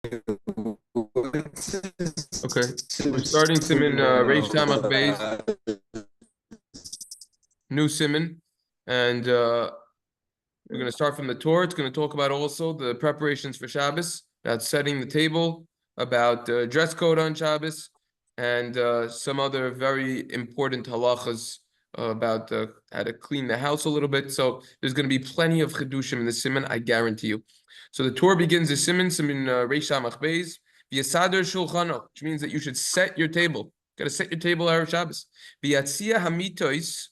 Okay, we're starting siman Reish Tamach Beis, new siman, and we're going to start from the Torah. It's going to talk about also the preparations for Shabbos, about setting the table, about dress code on Shabbos, and some other very important halachas about how to clean the house a little bit. So there's going to be plenty of chedushim in the siman, I guarantee you. So the Torah begins the siman Reish Tamach Beis. V'yasader shulchano, which means that you should set your table. Got to set your table Erev Shabbos. V'yatzia hamitois,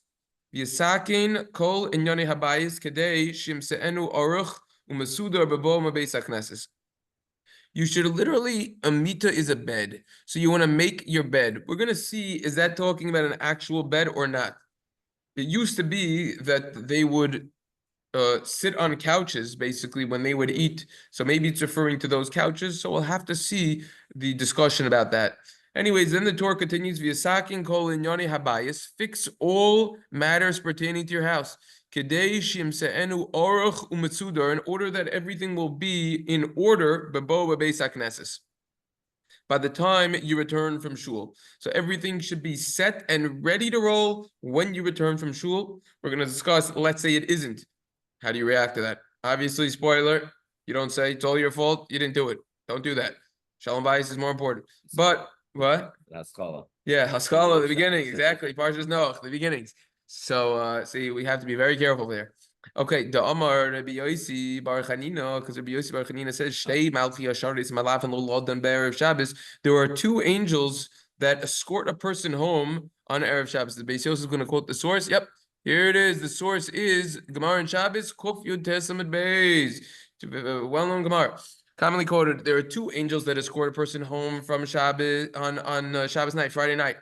v'yasakin kol inyane habayis kedei shimseenu aruch u'masudar bebo mabeis hakneses. You should literally, a mita is a bed. So you want to make your bed. We're going to see, is that talking about an actual bed or not? It used to be that they would sit on couches basically when they would eat. So maybe it's referring to those couches. So we'll have to see the discussion about that. Anyways, then the Torah continues, V'yasakin kol inyane habayis, fix all matters pertaining to your house. Kedei shimseenu aruch u'metzudar, in order that everything will be in order, bebo bebeis hakneses, by the time you return from shul. So everything should be set and ready to roll when you return from shul. We're going to discuss, let's say it isn't. How do you react to that? Obviously, spoiler, you don't say it's all your fault. You didn't do it. Don't do that. Shalom bayis is more important. But what? Haskalah. Yeah, Haskalah, the beginning, exactly. Parshas Noach, the beginnings. So see, we have to be very careful there. Okay, the Amar Rabbi Yossi Bar Chanina, because Rabbi Yossi Bar Chanina says, Shtei Malchi Yasharis Malafan Lolodon Be'erev Shabbos. There are two angels that escort a person home on Erev Shabbos. The Beis Yosef is going to quote the source. Yep, here it is. The source is Gemara in Shabbos, Kuf Yud Tesamid Beis. Well-known Gemara. Commonly quoted, there are two angels that escort a person home from Shabbos on Shabbos night, Friday night.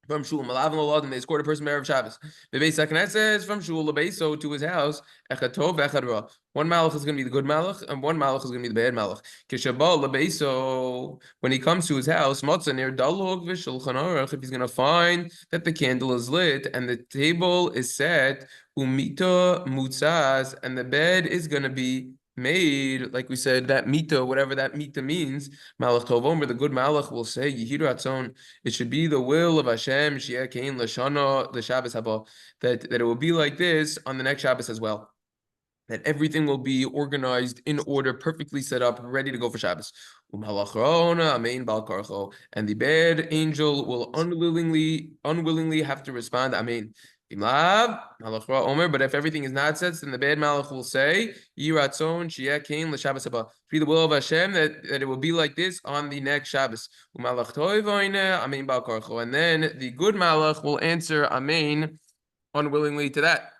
From shul, malav and they escort a person Erev Shabbos. The Beis HaKnesses from shul so to his house. Echad tov, echad ra. One malach is going to be the good malach, and one malach is going to be the bad malach. Kishabal lebeiso, when he comes to his house, matzah near dalog v'shulchan aruch, if he's going to find that the candle is lit and the table is set, umita mutzas, and the bed is going to be made, like we said, that mita, whatever that mita means, malach tovom, where the good malach will say, Yehiru atzon, it should be the will of Hashem, Shia Kain Lashana, the Shabbos Haba, that it will be like this on the next Shabbos as well. That everything will be organized in order, perfectly set up, ready to go for Shabbos. And the bad angel will unwillingly have to respond, Amen. But if everything is not set, then the bad malach will say, be the will of Hashem that it will be like this on the next Shabbos. And then the good malach will answer Amen unwillingly to that.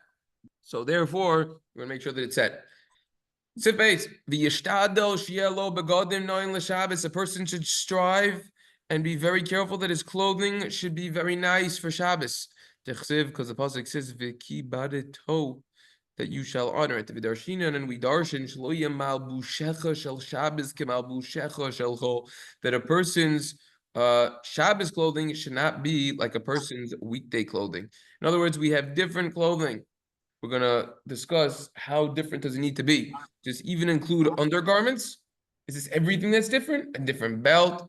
So therefore, we're going to make sure that it's set. Sif base, the yishtadel shielo begodim noin l'Shabbos. A person should strive and be very careful that his clothing should be very nice for Shabbos. Because the pasuk says v'ki badeto, that you shall honor it. V'darshinan, and we darshan shlo yamal bushecha shel Shabbos kemal bushecha shel chol, that a person's Shabbos clothing should not be like a person's weekday clothing. In other words, we have different clothing. We're going to discuss how different does it need to be. Just even include undergarments? Is this everything that's different? A different belt?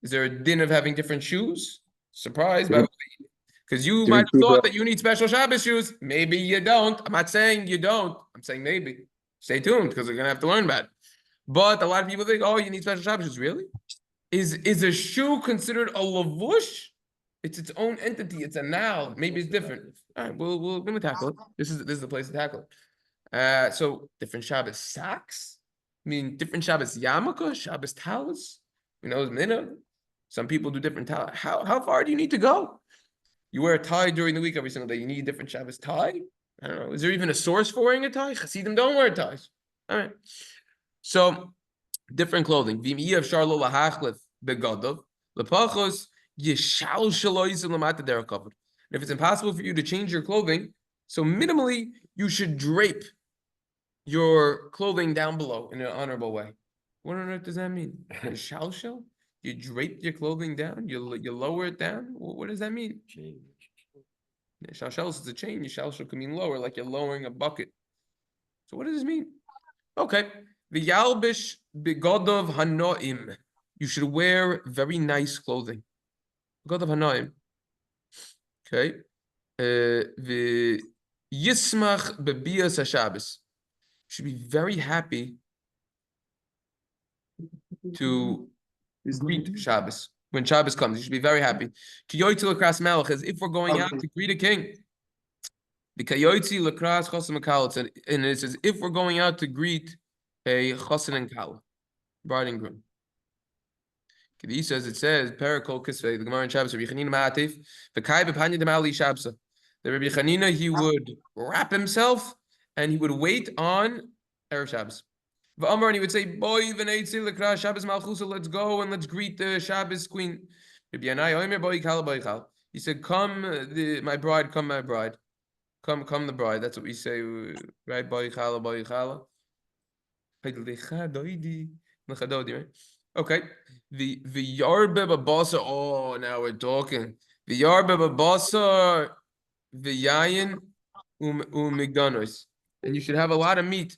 Is there a din of having different shoes? Surprise, because you might have thought that you need special Shabbos shoes. Maybe you don't. I'm not saying you don't. I'm saying maybe. Stay tuned, because we're going to have to learn about it. But a lot of people think, oh, you need special Shabbos shoes. Really? Is a shoe considered a lavush? It's its own entity. It's a now. Maybe it's different. All right, we're gonna tackle it. This is the place to tackle it. So different Shabbos socks. I mean, different Shabbos yarmulke, Shabbos towels. You know, minna. Some people do different towels. How far do you need to go? You wear a tie during the week every single day. You need a different Shabbos tie. I don't know. Is there even a source for wearing a tie? Hasidim don't wear ties. All right. So different clothing. Vim of Charlo lahachlef begadov lepachos. And if it's impossible for you to change your clothing, so minimally you should drape your clothing down below in an honorable way. What on earth does that mean? Shalshal? You drape your clothing down? You lower it down? What does that mean? Shalshal is a chain. Shalshal can mean lower, like you're lowering a bucket. So what does this mean? Okay. V'yalbish begodov hanoim. You should wear very nice clothing. Begodov hanoim. Okay. V'yismach bebias haShabbos. You should be very happy to greet Shabbos. When Shabbos comes, you should be very happy. Kiyoytzi l'kras melech, as if we're going out to greet a king. The Kayoytzi l'kras chosim kal, and it says if we're going out to greet a chosin and kal, bride and groom. He says it says Perikol Kisvei, the Gemara in Shabbos, Rabbi Chanina Ma'atif, v'kai b'panya demali Shabbos. The Rabbi Chanina, he would wrap himself and he would wait on Erev Shabbos. V'amar, and he would say, "Boy, v'neitzi l'kras Shabbos malchusa, let's go and let's greet the Shabbos queen." Rabbi Yanai Omer, boy kal, boy kal. He said, "Come, my bride, come, my bride, come, the bride." That's what we say, right? Boy kala, boy kala. Right? Okay. The yarbe babasa. Oh, now we're talking. The yarbe babasa, the yayin umigdanos, and you should have a lot of meat.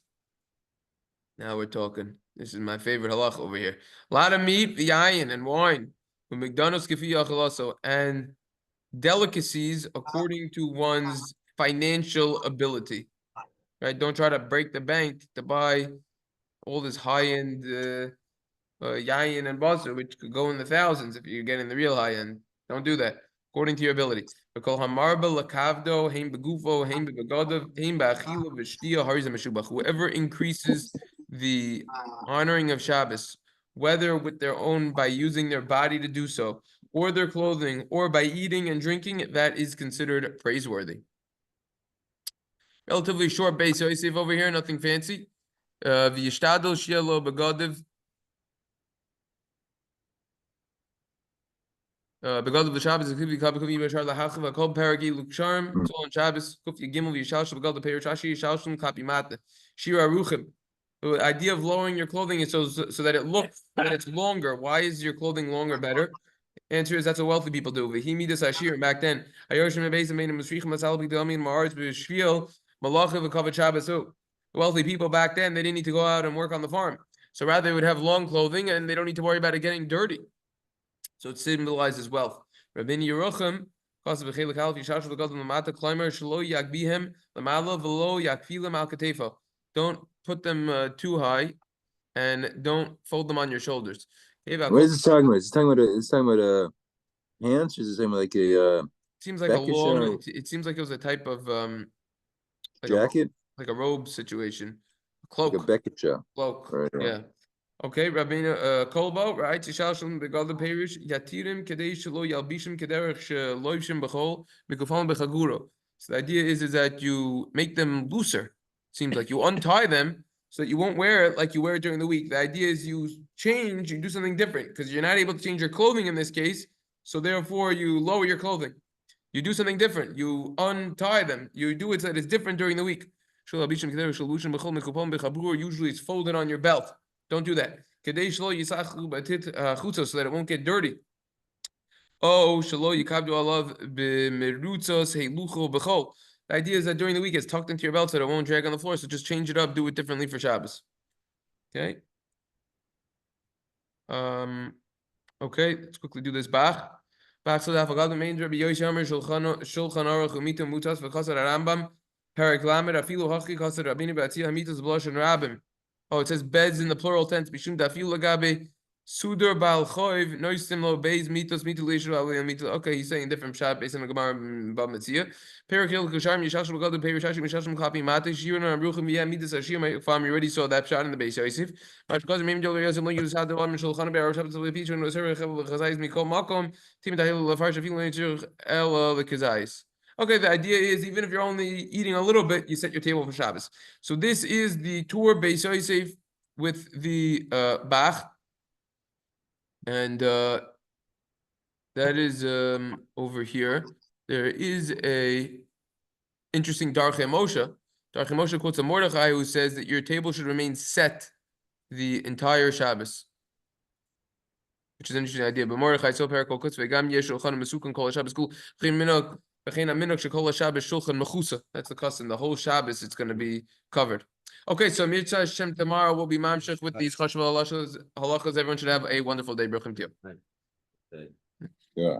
Now we're talking. This is my favorite halach over here. A lot of meat, the yayin and wine, umigdanos kefi yachalaso, and delicacies according to one's financial ability. Right? Don't try to break the bank to buy all this high-end yayin and basar, which could go in the thousands if you're getting the real high-end. Don't do that, according to your ability. Whoever increases the honoring of Shabbos, whether with their own, by using their body to do so, or their clothing, or by eating and drinking, that is considered praiseworthy. Relatively short base Yosef over here, nothing fancy. V'yishtadol shielo begodiv. Begodiv l'Shabbos zikrivi kabikuvi b'shar lahachav kol paragi luksharm tol on Shabbos kufi gimel v'yishal begodiv perishashi yishalshim kapi mata shira ruchim. The idea of lowering your clothing is so that it looks that it's longer. Why is your clothing longer better? Answer is that's what wealthy people do. V'himidas ashir back then. Ayorshim beis made him misrichim masal b'dami ma'aretz b'shvil malachiv v'kavod Shabbosu. Wealthy people back then, they didn't need to go out and work on the farm. So rather they would have long clothing and they don't need to worry about it getting dirty. So it symbolizes wealth. Rabbeinu Yerucham, don't put them too high and don't fold them on your shoulders. What is it talking about? It's talking about pants, or is it talking about like a seems like a long, it seems like it was a type of like jacket? Like a robe situation. A cloak. Like a Beckett cloak. Right. Yeah. Okay, Rabbeinu Kolbo, right? Yishalshim begad perish yatirim kedei shelo yalbishim kederech sheloivshim bechol mikufon bechaguro. So the idea is that you make them looser. Seems like you untie them so that you won't wear it like you wear it during the week. The idea is you change, you do something different because you're not able to change your clothing in this case. So therefore, you lower your clothing. You do something different. You untie them. You do it so that it's different during the week. Usually it's folded on your belt. Don't do that. So that it won't get dirty. Oh, the idea is that during the week it's tucked into your belt so that it won't drag on the floor. So just change it up, do it differently for Shabbos. Okay. Okay, let's quickly do this. Bach. Bach so that Rabbi Yoshi Amar Shulchan Aruch Umita Mutas v'Chasar Rambam. Oh, it says beds in the plural tense. Okay, he's saying different shot based on the Gemara Bab Metzia. You already saw that shot in the base Yosef. Okay, the idea is even if you're only eating a little bit, you set your table for Shabbos. So this is the tour Beis Yosef with the Bach, and that is over here. There is a interesting Darchei Moshe. Darchei Moshe quotes a Mordechai who says that your table should remain set the entire Shabbos, which is an interesting idea. But Mordechai so Perikol quotes v'gam yesh shulchan mesukon kol Shabbos kul minok. That's the custom. The whole Shabbos it's going to be covered. Okay, so Mitzvah Hashem tomorrow will be mamshech with these chashuvah halachas. Everyone should have a wonderful day. Bruchim to you. Yeah.